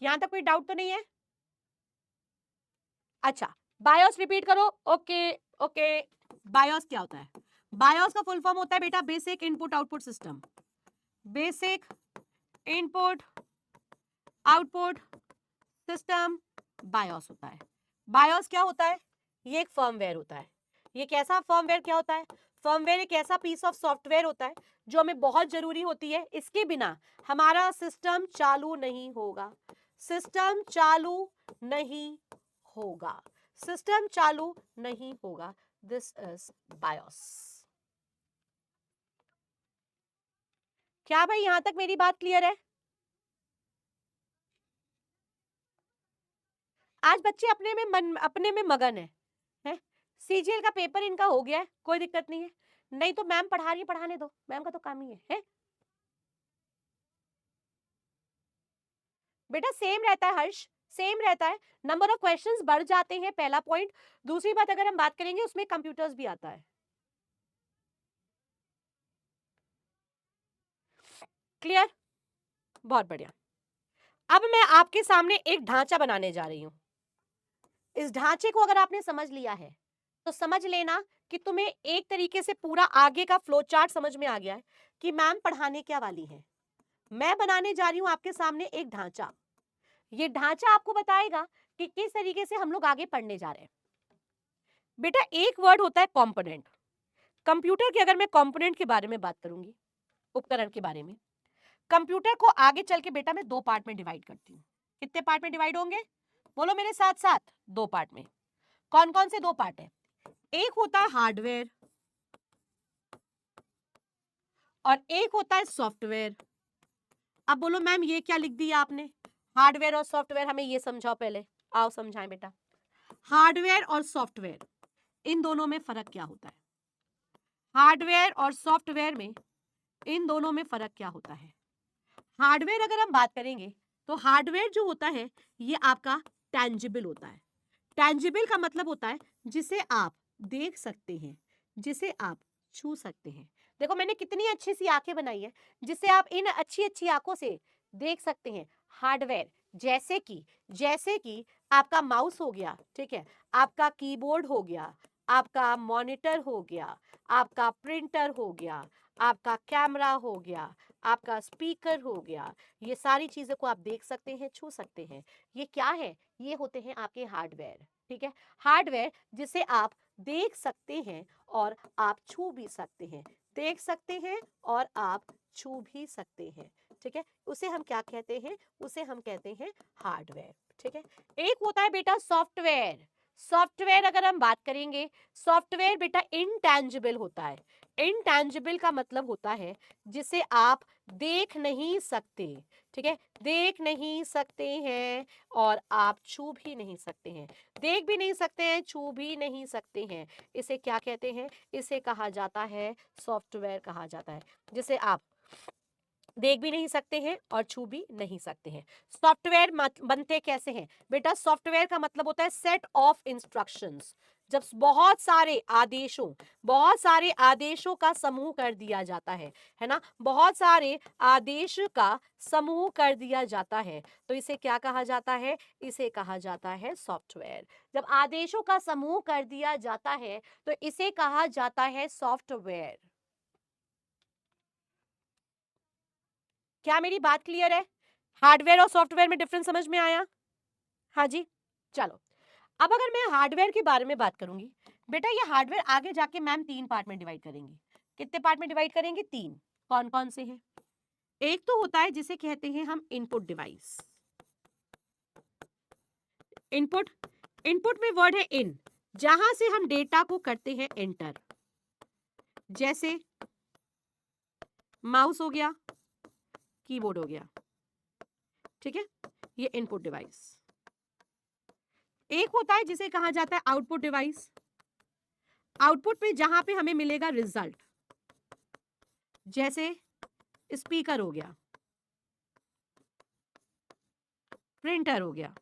यहां तक कोई डाउट तो नहीं है? अच्छा, बायोस रिपीट करो। ओके ओके, बायोस क्या होता है? बायोस का फुल फॉर्म होता है बेटा basic input output system. Basic input output system BIOS होता है। बायोस क्या होता है? ये एक फर्मवेयर होता है। ये कैसा फर्मवेयर क्या होता है? फर्मवेयर एक ऐसा पीस ऑफ सॉफ्टवेयर होता है जो हमें बहुत जरूरी होती है। इसके बिना हमारा सिस्टम चालू नहीं होगा। सिस्टम चालू नहीं होगा। सिस्टम चालू नहीं होगा। This is BIOS. क्या भाई यहां तक मेरी बात क्लियर है? आज बच्चे अपने में मगन है? सीजीएल का पेपर इनका हो गया है, कोई दिक्कत नहीं है। नहीं तो मैम पढ़ा रही है, पढ़ाने दो, मैम का तो काम ही है? बेटा सेम रहता है हर्ष, सेम रहता है। नंबर ऑफ क्वेश्चंस बढ़ जाते हैं, पहला पॉइंट। दूसरी बात अगर हम बात करेंगे उसमें कंप्यूटर्स भी आता है। क्लियर? बहुत बढ़िया। अब मैं आपके सामने एक ढांचा बनाने जा रही हूं। इस ढांचे को अगर आपने समझ लिया है तो समझ लेना कि तुम्हें एक तरीके से पूरा आगे का फ्लो चार्ट समझ में आ गया है कि मैम पढ़ाने क्या वाली है। मैं बनाने जा रही हूं आपके सामने एक ढांचा। ये ढांचा आपको बताएगा कि किस तरीके से हम लोग आगे पढ़ने जा रहे हैं। बेटा एक वर्ड होता है कंपोनेंट। कंप्यूटर के अगर मैं कंपोनेंट के बारे में बात करूंगी, उपकरण के बारे में, कंप्यूटर को आगे चल के बेटा मैं दो पार्ट में डिवाइड करती हूँ। कितने पार्ट में डिवाइड होंगे? बोलो मेरे साथ साथ, दो पार्ट में। कौन कौन से दो पार्ट है? एक होता है हार्डवेयर और एक होता है सॉफ्टवेयर। अब बोलो मैम ये क्या लिख दिया आपने? हार्डवेयर और सॉफ्टवेयर, हमें ये समझाओ पहले। आओ समझाएं बेटा। हार्डवेयर और सॉफ्टवेयर, इन दोनों में फर्क क्या होता है? हार्डवेयर और सॉफ्टवेयर में, इन दोनों में फर्क क्या होता है? हार्डवेयर अगर हम बात करेंगे तो हार्डवेयर जो होता है ये आपका टैंजिबल होता है। टैंजिबल का मतलब होता है जिसे आप देख सकते हैं, जिसे आप छू सकते हैं। देखो मैंने कितनी अच्छी सी आंखें बनाई है जिसे आप इन अच्छी अच्छी आंखों से देख सकते हैं। हार्डवेयर जैसे कि आपका माउस हो गया, ठीक है, आपका कीबोर्ड हो गया, आपका मॉनिटर हो गया, आपका प्रिंटर हो गया, आपका कैमरा हो गया, आपका स्पीकर हो गया। ये सारी चीजों को आप देख सकते हैं, छू सकते हैं। ये क्या है? ये होते हैं आपके हार्डवेयर। ठीक है, हार्डवेयर जिसे आप देख सकते हैं और आप छू भी सकते हैं। देख सकते हैं और आप छू भी सकते हैं। ठीक है, उसे हम क्या कहते हैं? उसे हम कहते हैं हार्डवेयर। ठीक है, एक होता है बेटा सॉफ्टवेयर। सॉफ्टवेयर अगर हम बात करेंगे, सॉफ्टवेयर बेटा इनटैंजिबल होता है। इनटैंजिबल का मतलब होता है जिसे आप देख नहीं सकते। ठीक है, देख नहीं सकते हैं और आप छू भी नहीं सकते हैं। देख भी नहीं सकते हैं, छू भी नहीं सकते हैं। इसे क्या कहते हैं? इसे कहा जाता है सॉफ्टवेयर कहा जाता है, जिसे आप देख भी नहीं सकते हैं और छू भी नहीं सकते हैं। सॉफ्टवेयर बनते कैसे हैं? बेटा सॉफ्टवेयर का मतलब होता है सेट ऑफ इंस्ट्रक्शंस। जब बहुत सारे आदेशों का समूह कर दिया जाता है ना, बहुत सारे आदेश का समूह कर दिया जाता है तो इसे क्या कहा जाता है? इसे कहा जाता है सॉफ्टवेयर। जब आदेशों का समूह कर दिया जाता है तो इसे कहा जाता है सॉफ्टवेयर। क्या मेरी बात क्लियर है? हार्डवेयर और सॉफ्टवेयर में डिफरेंस समझ में आया? हाँ जी, चलो। अब अगर मैं हार्डवेयर के बारे में बात करूंगी, बेटा ये हार्डवेयर आगे जाके मैम तीन पार्ट में डिवाइड करेंगे। कितने पार्ट में डिवाइड करेंगे? तीन। कौन कौन से हैं? एक तो होता है जिसे कहते हैं हम इनपुट डिवाइस। इनपुट, इनपुट में वर्ड है इन, जहां से हम डेटा को करते हैं एंटर। जैसे माउस हो गया, कीबोर्ड हो गया। ठीक है, ये इनपुट डिवाइस। एक होता है जिसे कहा जाता है आउटपुट डिवाइस। आउटपुट में जहां पे हमें मिलेगा रिजल्ट, जैसे स्पीकर हो गया, प्रिंटर हो गया।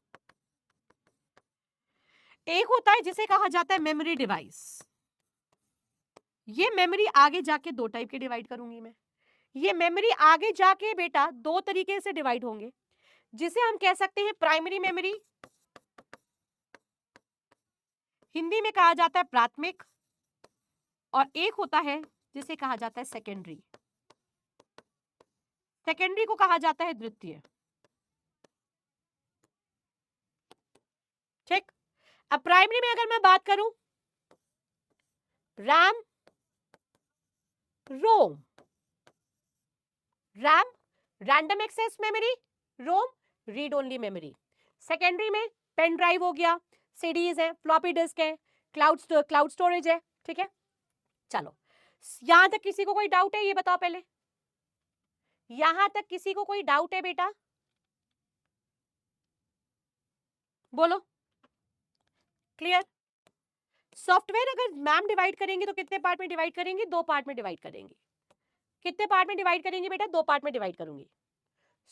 एक होता है जिसे कहा जाता है मेमोरी डिवाइस। ये मेमोरी आगे जाके दो टाइप के डिवाइड करूंगी मैं। ये मेमोरी आगे जाके बेटा दो तरीके से डिवाइड होंगे। जिसे हम कह सकते हैं प्राइमरी मेमोरी, हिंदी में कहा जाता है प्राथमिक, और एक होता है जिसे कहा जाता है सेकेंडरी। सेकेंडरी को कहा जाता है द्वितीय। ठीक। अब प्राइमरी में अगर मैं बात करूं, रैम, रोम, रैम रैंडम एक्सेस मेमोरी, रोम रीड ओनली मेमोरी। सेकेंडरी में पेन ड्राइव हो गया, सीडीज है, फ्लॉपी डिस्क है, क्लाउड स्टोरेज है। ठीक है, चलो यहां तक किसी को कोई डाउट है? ये बताओ पहले, यहां तक किसी को कोई डाउट है बेटा? बोलो। क्लियर? सॉफ्टवेयर अगर मैम डिवाइड करेंगे तो कितने पार्ट में डिवाइड करेंगे? 2 पार्ट में डिवाइड करेंगे। कितने पार्ट में डिवाइड करेंगे बेटा? 2 पार्ट में डिवाइड करूंगी।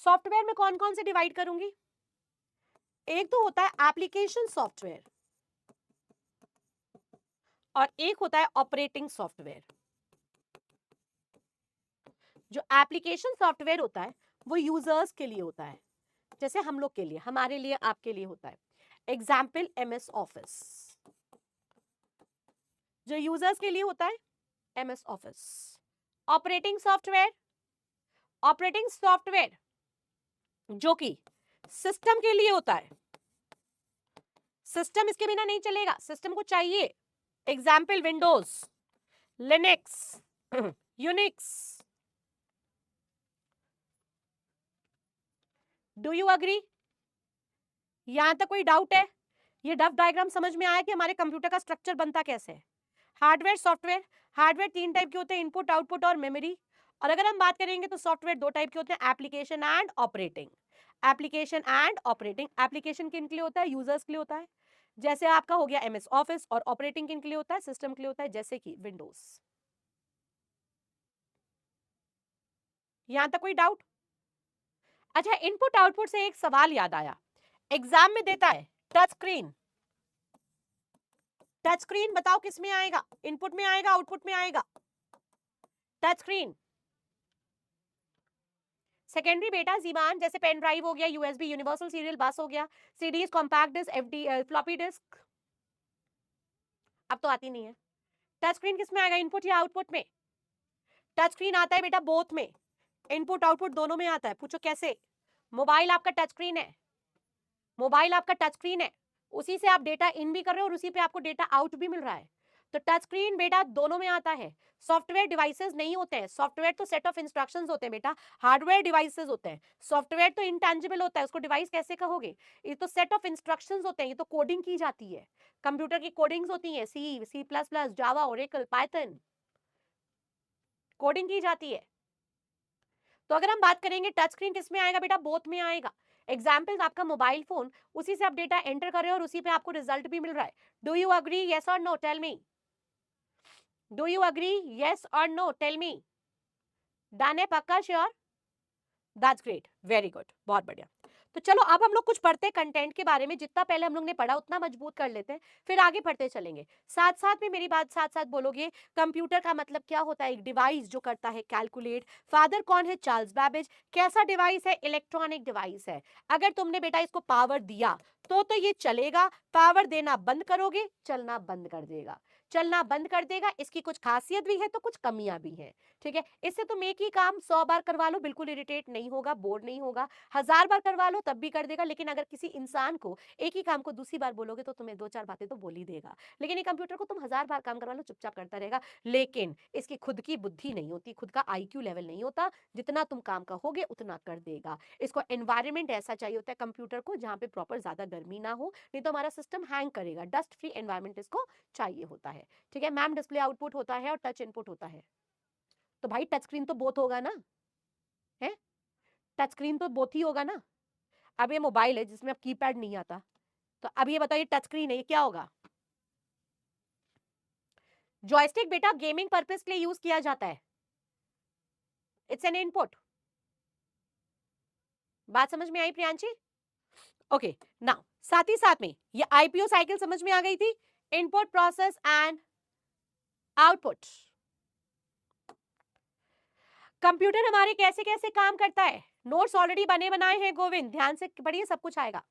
सॉफ्टवेयर में कौन कौन से डिवाइड करूंगी? एक तो होता है एप्लीकेशन सॉफ्टवेयर और एक होता है ऑपरेटिंग सॉफ्टवेयर। जो एप्लीकेशन सॉफ्टवेयर होता है वो यूजर्स के लिए होता है, जैसे हम लोग के लिए, हमारे लिए, आपके लिए होता है। एग्जाम्पल MS ऑफिस, जो यूजर्स के लिए होता है MS office. Operating software, operating software जो कि सिस्टम के लिए होता है। सिस्टम इसके बिना नहीं चलेगा, सिस्टम को चाहिए। Example Windows, Linux, Unix. Do you agree? यहां तक कोई डाउट है? ये डफ डायग्राम समझ में आया कि हमारे कंप्यूटर का स्ट्रक्चर बनता कैसे है? Hardware, software. हार्डवेयर 3 टाइप के होते हैं, इनपुट, आउटपुट और मेमोरी। और अगर हम बात करेंगे तो सॉफ्टवेयर 2 टाइप के होते हैं, application and operating. Application and operating. Application किन के लिए होता है? यूजर्स के लिए होता है, जैसे आपका हो गया MS ऑफिस। और ऑपरेटिंग किन के लिए होता है? सिस्टम के लिए होता है, जैसे कि विंडोज। यहां तक कोई डाउट? अच्छा, इनपुट आउटपुट से एक सवाल याद आया, एग्जाम में देता है टच स्क्रीन। टच स्क्रीन बताओ किस में आएगा? इनपुट में आएगा, आउटपुट में आएगा? टच स्क्रीन सेकेंडरी बेटा, जीवान, जैसे पेन ड्राइव हो गया, USB, यूनिवर्सल सीरियल बस हो गया, CDs, compact disc, FD, floppy disc. अब तो आती नहीं है। टच स्क्रीन किस में आएगा? इनपुट या आउटपुट में? टच स्क्रीन आता है बेटा बोथ में, इनपुट आउटपुट दोनों में आता है। पूछो कैसे? मोबाइल आपका टच स्क्रीन है, मोबाइल आपका टच स्क्रीन है, उसी से आप डेटा इन भी कर रहे हो और उसी पे आपको डेटा आउट भी मिल रहा है। तो टच स्क्रीन बेटा दोनों में आता है। सॉफ्टवेयर डिवाइसेस नहीं होते हैं, सॉफ्टवेयर तो सेट ऑफ इंस्ट्रक्शंस होते हैं बेटा, हार्डवेयर डिवाइसेस होते हैं। सॉफ्टवेयर तो इंटेंजिबल होता है, उसको डिवाइस कैसे कहोगे? ये तो सेट ऑफ इंस्ट्रक्शंस होते हैं, ये तो कोडिंग की जाती है। कंप्यूटर की कोडिंग्स होती हैं, C++, जावा, ओरेकल, पाइथन, कोडिंग की जाती है। तो अगर हम बात करेंगे टच स्क्रीन किस में आएगा बेटा? बोथ में आएगा। एग्जाम्पल्स आपका मोबाइल फोन, उसी से आप डेटा एंटर कर रहे हो और उसी पे आपको रिजल्ट भी मिल रहा है। Do you agree? यस और no? Tell me. Do you agree? Yes और नो? Tell me. डन है? पक्का? Sure? That's great, very good, बहुत बढ़िया। तो चलो अब हम लोग कुछ पढ़ते हैं कंटेंट के बारे में, जितना पहले हम लोग ने पढ़ा उतना मजबूत कर लेते हैं, फिर आगे पढ़ते चलेंगे। साथ साथ में मेरी बात साथ साथ बोलोगे। कंप्यूटर का मतलब क्या होता है? एक डिवाइस जो करता है कैलकुलेट। फादर कौन है? Charles Babbage. कैसा डिवाइस है? इलेक्ट्रॉनिक डिवाइस है। अगर तुमने बेटा इसको पावर दिया तो ये चलेगा, पावर देना बंद करोगे चलना बंद कर देगा। चलना बंद कर देगा, इसकी कुछ खासियत भी है तो कुछ कमियां भी हैं। ठीक है, इससे तुम एक ही काम 100 बार करवा लो, बिल्कुल इरिटेट नहीं होगा, बोर नहीं होगा। 1000 बार करवा लो तब भी कर देगा। लेकिन अगर किसी इंसान को एक ही काम को दूसरी बार बोलोगे तो तुम्हें 2-4 बातें तो बोल ही देगा। लेकिन ये कंप्यूटर को तुम 1000 बार काम करवा लो, चुपचाप करता रहेगा। लेकिन इसकी खुद की बुद्धि नहीं होती, खुद का IQ लेवल नहीं होता, जितना तुम काम कहोगे उतना कर देगा। इसको एनवायरमेंट ऐसा चाहिए होता है कंप्यूटर को, जहां पे प्रॉपर ज्यादा गर्मी ना हो, नहीं तो हमारा सिस्टम हैंग करेगा। डस्ट फ्री एनवायरमेंट इसको चाहिए होता है। ठीक है मैम, डिस्प्ले आउटपुट होता है और टच इनपुट होता है। तो भाई टच स्क्रीन तो बोथ होगा ना, है? टच स्क्रीन तो बोथ ही होगा ना। अब ये मोबाइल है जिसमें अब कीपैड नहीं आता, तो अब ये बताइए टच स्क्रीन है, ये क्या होगा? जॉयस्टिक बेटा गेमिंग पर्पस के लिए यूज किया जाता है, इट्स एन इनपुट। बात समझ में आई प्रियांशी? ओके, नाउ साथ ही साथ में ये IPO साइकिल समझ में आ गई थी, input, process and output. Computer हमारे कैसे कैसे काम करता है, नोट्स ऑलरेडी बने बनाए हैं गोविंद, ध्यान से पढ़िए, सब कुछ आएगा।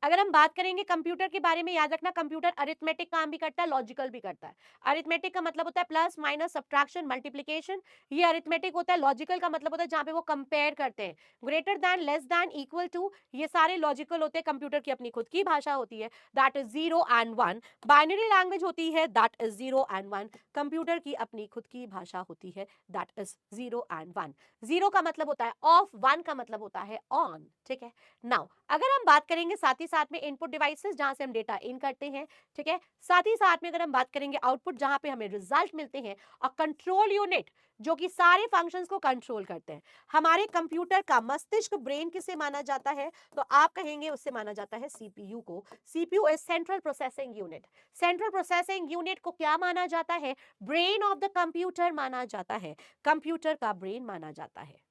अगर हम बात करेंगे कंप्यूटर के बारे में, याद रखना कंप्यूटर अरिथमेटिक काम भी करता है, लॉजिकल भी करता है। अरिथमेटिक का मतलब होता है प्लस माइनस सब्ट्रैक्शन मल्टीप्लिकेशन, ये अरिथमेटिक होता है। लॉजिकल का मतलब होता है जहां पे वो कंपेयर करते हैं, greater than, less than, equal to, ये सारे लॉजिकल होते हैं। कंप्यूटर की अपनी खुद की भाषा होती है, that is 0 and 1। Binary language होती है, दैट इज 0 एंड 1। कंप्यूटर की अपनी खुद की भाषा होती है, दैट इज 0 एंड 1। 0 का मतलब होता है ऑफ, 1 का मतलब होता है ऑन, ठीक है। नाउ अगर हम बात करेंगे साथ ही साथ में इनपुट डिवाइसेस जहां से हम डेटा इन करते हैं, ठीक है, साथ ही साथ में अगर हम बात करेंगे आउटपुट जहां पे हमें रिजल्ट मिलते हैं, और कंट्रोल यूनिट जो कि सारे फंक्शंस को कंट्रोल करते हैं। हमारे कंप्यूटर का मस्तिष्क, ब्रेन किसे माना जाता है, तो आप कहेंगे उससे माना जाता है सीपीयू को। CPU is central processing unit. Central processing unit को क्या माना जाता है, ब्रेन ऑफ द कंप्यूटर माना जाता है, कंप्यूटर का ब्रेन माना जाता है।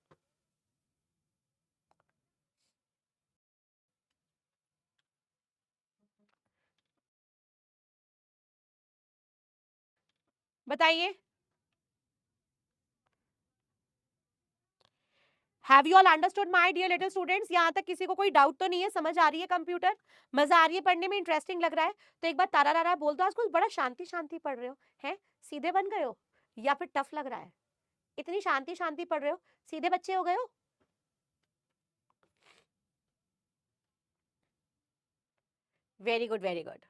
बताइए, have you all understood my dear little students? यहाँ तक किसी को कोई डाउट तो नहीं है? समझ आ रही है कंप्यूटर? मजा आ रही है पढ़ने में? इंटरेस्टिंग लग रहा है? तो एक बार तारा रारा बोल दो, आज कुछ बड़ा शांति शांति पढ़ रहे हो, हैं सीधे बन गए हो या फिर टफ लग रहा है? इतनी शांति शांति पढ़ रहे हो, सीधे बच्चे हो गए हो? Very good, very good.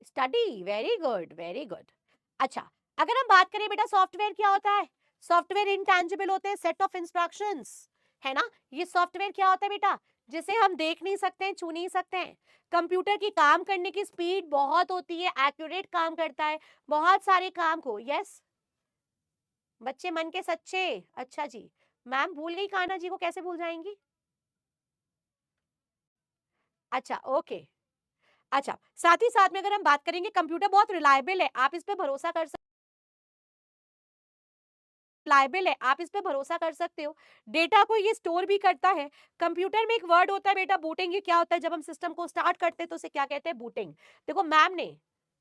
Study, very good, very good. अच्छा, अगर हम बात करें बेटा सॉफ्टवेयर क्या होता है? सॉफ्टवेयर इंटेंजिबल होते हैं, सेट ऑफ इंस्ट्रक्शंस, है ना। ये सॉफ्टवेयर क्या होता है बेटा, जिसे हम देख नहीं सकते हैं, छू नहीं सकते हैं। कंप्यूटर की काम करने की स्पीड बहुत होती है, एक्यूरेट काम करता है बहुत सारे काम को। यस, बच्चे मन के सच्चे। अच्छा जी, मैम भूल गई कान्हा जी को, कैसे भूल जाएंगी? अच्छा, ओके। अच्छा, साथ ही साथ में अगर हम बात करेंगे कंप्यूटर बहुत रिलायबल है, आप इस पे भरोसा कर सकते, रिलायबल है, आप इस पे भरोसा कर सकते हो। डेटा को ये स्टोर भी करता है। कंप्यूटर में एक वर्ड होता है बेटा बूटिंग, ये क्या होता है, जब हम सिस्टम को स्टार्ट करते हैं तो उसे क्या कहते हैं, बूटिंग। देखो मैम ने,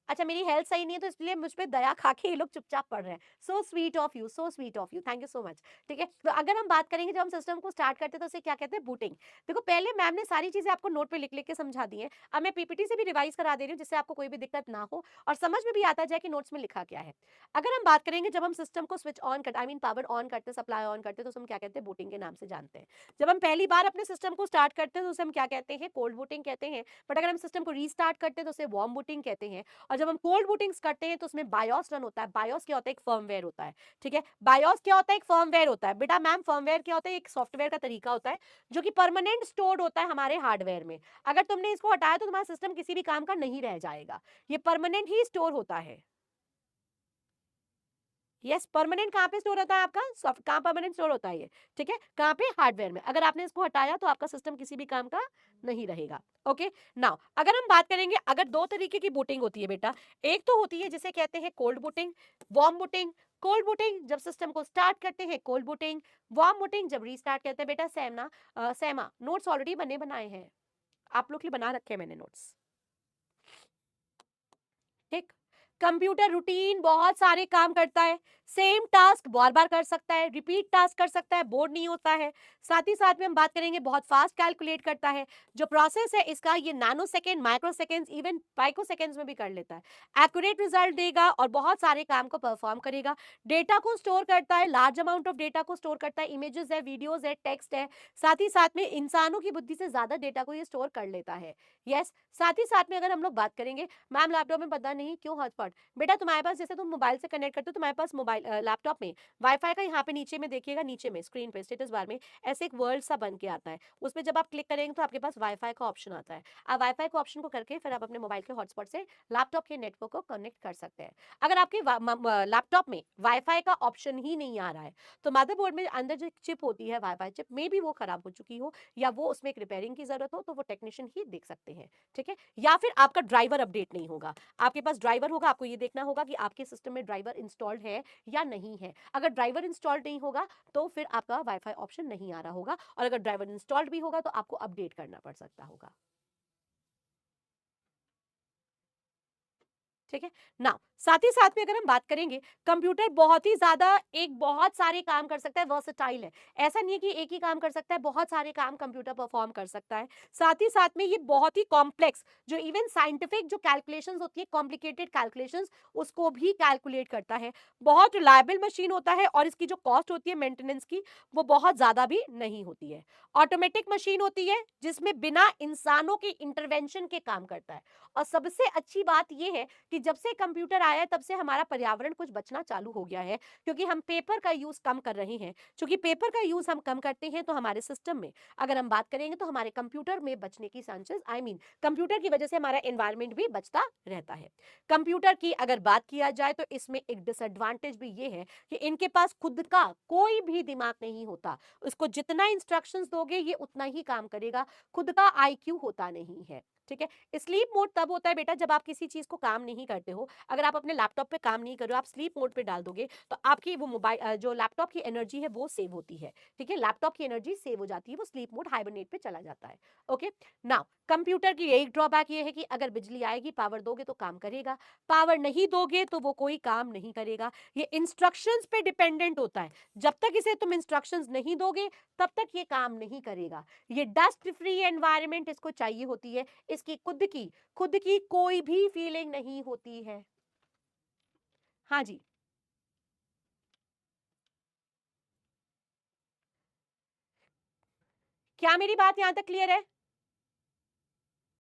अच्छा मेरी हेल्थ सही नहीं है तो इसलिए मुझ पे दया खा के ये लोग चुपचाप पढ़ रहे हैं। So sweet of you, so sweet of you, thank you so much. ठीक है, तो अगर हम बात करेंगे जब हम सिस्टम को स्टार्ट करते हैं तो उसे क्या कहते हैं, बूटिंग। देखो पहले मैम ने सारी चीजें आपको नोट पे लिख लिख के समझा दी है, अब मैं पीपीटी से भी रिवाइज करा दे रही हूँ जिससे आपको कोई भी दिक्कत ना हो और समझ में भी आता जाए कि नोट्स में लिखा क्या है। अगर हम बात करेंगे जब हम सिस्टम को स्विच ऑन करते, आई मीन पावर ऑन करते, सप्लाई ऑन करते, तो उसे हम क्या कहते हैं, बूटिंग के नाम से जानते हैं। जब हम पहली बार अपने सिस्टम को स्टार्ट करते हैं तो उसे हम क्या कहते हैं, कोल्ड बूटिंग कहते हैं। बट अगर हम सिस्टम को रीस्टार्ट करते हैं तो उसे वार्म बूटिंग कहते हैं। और जब हम कोल्ड बूटिंग्स करते हैं तो उसमें बायोस रन होता है। बायोस क्या होता है, एक फर्मवेयर होता है। ठीक है, बायोस क्या होता है, एक फर्मवेयर होता है। बेटा मैम फर्मवेयर क्या होता है, एक सॉफ्टवेयर का तरीका होता है जो कि परमानेंट स्टोर्ड होता है हमारे हार्डवेयर में। अगर तुमने इसको हटाया तो तुम्हारा सिस्टम किसी भी काम का नहीं रह जाएगा, ये परमानेंट ही स्टोर होता है। यस, परमानेंट कहाँ पे स्टोर होता है आपका सॉफ्ट, कहाँ परमानेंट स्टोर होता है ये, ठीक है, कहाँ पे, हार्डवेयर में। अगर आपने इसको हटाया तो आपका सिस्टम किसी भी काम का नहीं रहेगा। ओके, नाउ अगर हम बात करेंगे, अगर दो तरीके की बूटिंग होती है बेटा, एक तो होती है जिसे कहते हैं cold booting, warm booting. Cold booting जब सिस्टम को स्टार्ट करते हैं, कोल्ड बूटिंग। वार्म बूटिंग जब रीस्टार्ट करते हैं। बेटा सैमा, सैमा नोट्स ऑलरेडी बने बनाए हैं, आप लोग के लिए बना रखे हैं मैंने नोट्स, ठीक। कंप्यूटर रूटीन बहुत सारे काम करता है, सेम टास्क बार बार कर सकता है, रिपीट टास्क कर सकता है, बोर्ड नहीं होता है। साथ ही साथ में हम बात करेंगे बहुत फास्ट कैलकुलेट करता है। जो प्रोसेस है इसका, ये nanosecond, microseconds, even picoseconds में भी कर लेता है। एक्यूरेट रिजल्ट देगा और बहुत सारे काम को परफॉर्म करेगा। डेटा को स्टोर करता है, लार्ज अमाउंट ऑफ डेटा को स्टोर करता है, इमेजेस है, वीडियोज है, टेक्स्ट है। साथ ही साथ में इंसानों की बुद्धि से ज्यादा डेटा को ये स्टोर कर लेता है। यस, साथ ही साथ में अगर हम लोग बात करेंगे, मैम लैपटॉप में पता नहीं क्यों हॉटस्पॉट, बेटा तुम्हारे पास जैसे तुम मोबाइल से कनेक्ट करते हो, तुम्हारे पास मोबाइल लैपटॉप में वाईफाई का यहाँ पे नीचे में देखिएगा, नीचे में स्क्रीन पे स्टेटस बार में ऐसे एक वर्ल्ड सा बन के आता है। उसमें जब आप क्लिक करेंगे तो आपके पास वाईफाई का ऑप्शन आता है। आप वाईफाई का ऑप्शन को करके फिर आप अपने मोबाइल के हॉटस्पॉट से लैपटॉप के नेटवर्क को कनेक्ट कर सकते हैं। अगर आपके लैपटॉप में वाईफाई का ऑप्शन ही नहीं आ रहा है तो मदरबोर्ड में अंदर जो चिप होती है, वाईफाई चिप में भी वो खराब हो चुकी हो या वो उसमें एक रिपेयरिंग की जरूरत हो तो वो टेक्नीशियन ही देख सकते हैं। ठीक है, या फिर आपका ड्राइवर अपडेट नहीं होगा। आपके पास ड्राइवर होगा, आपको ये देखना होगा कि आपके सिस्टम में ड्राइवर इंस्टॉल्ड है या नहीं है। अगर ड्राइवर इंस्टॉल्ड नहीं होगा तो फिर आपका वाईफाई ऑप्शन नहीं आ रहा होगा, और अगर ड्राइवर इंस्टॉल्ड भी होगा तो आपको अपडेट करना पड़ सकता होगा। ठीक है, नाउ साथ ही साथ में अगर हम बात करेंगे, कंप्यूटर बहुत ही ज़्यादा एक बहुत सारे काम कर सकता है, वर्सेटाइल है। ऐसा नहीं है कि एक ही काम कर सकता है, बहुत सारे काम कंप्यूटर परफॉर्म कर सकता है। साथ ही साथ में ये बहुत ही कॉम्प्लेक्स, जो इवन साइंटिफिक जो कैलकुलेशंस होती है, कॉम्प्लिकेटेड कैलकुलेशंस, उसको भी कैलकुलेट करता है। बहुत रिलायबल मशीन होता है और इसकी जो कॉस्ट होती है मेंटेनेंस की, वो बहुत ज़्यादा भी नहीं होती है। ऑटोमेटिक मशीन होती है जिसमें बिना इंसानों के इंटरवेंशन के काम करता है। और सबसे अच्छी बात ये है कि जब से कंप्यूटर आया है तब से हमारा पर्यावरण कुछ बचना चालू हो गया है, क्योंकि हम पेपर का यूज कम कर रहे हैं। क्योंकि पेपर का यूज हम कम करते हैं तो हमारे सिस्टम में अगर हम बात करेंगे तो हमारे कंप्यूटर में बचने की चांसेस, कंप्यूटर की वजह से हमारा एनवायरमेंट भी बचता रहता है। कंप्यूटर की अगर बात किया जाए तो इसमें एक डिसएडवांटेज भी ये है कि इनके पास खुद का कोई भी दिमाग नहीं होता। उसको जितना इंस्ट्रक्शंस दोगे ये उतना ही काम करेगा, खुद का आईक्यू होता नहीं है। ठीक है। स्लीप मोड तब होता है बेटा जब आप किसी चीज को काम नहीं करते हो। अगर आप अपने लैपटॉप पे काम नहीं कर रहे हो, आप स्लीप मोड पे डाल दोगे तो आपकी वो मोबाइल जो लैपटॉप की एनर्जी है वो सेव होती है। ठीक है, लैपटॉप की एनर्जी सेव हो जाती है, वो स्लीप मोड हाइबरनेट पे चला जाता है। ओके। नाउ कंप्यूटर की एक ड्रॉबैक ये है कि अगर बिजली आएगी, पावर दोगे तो काम करेगा, पावर नहीं दोगे तो वो कोई काम नहीं करेगा। ये इंस्ट्रक्शंस पे डिपेंडेंट होता है। जब तक इसे तुम इंस्ट्रक्शंस नहीं दोगे तब तक ये काम नहीं करेगा। ये डस्ट फ्री एनवायरनमेंट इसको चाहिए होती है। इसकी खुद की कोई भी फीलिंग नहीं होती है। हाँ जी। क्या मेरी बात यहां तक क्लियर है?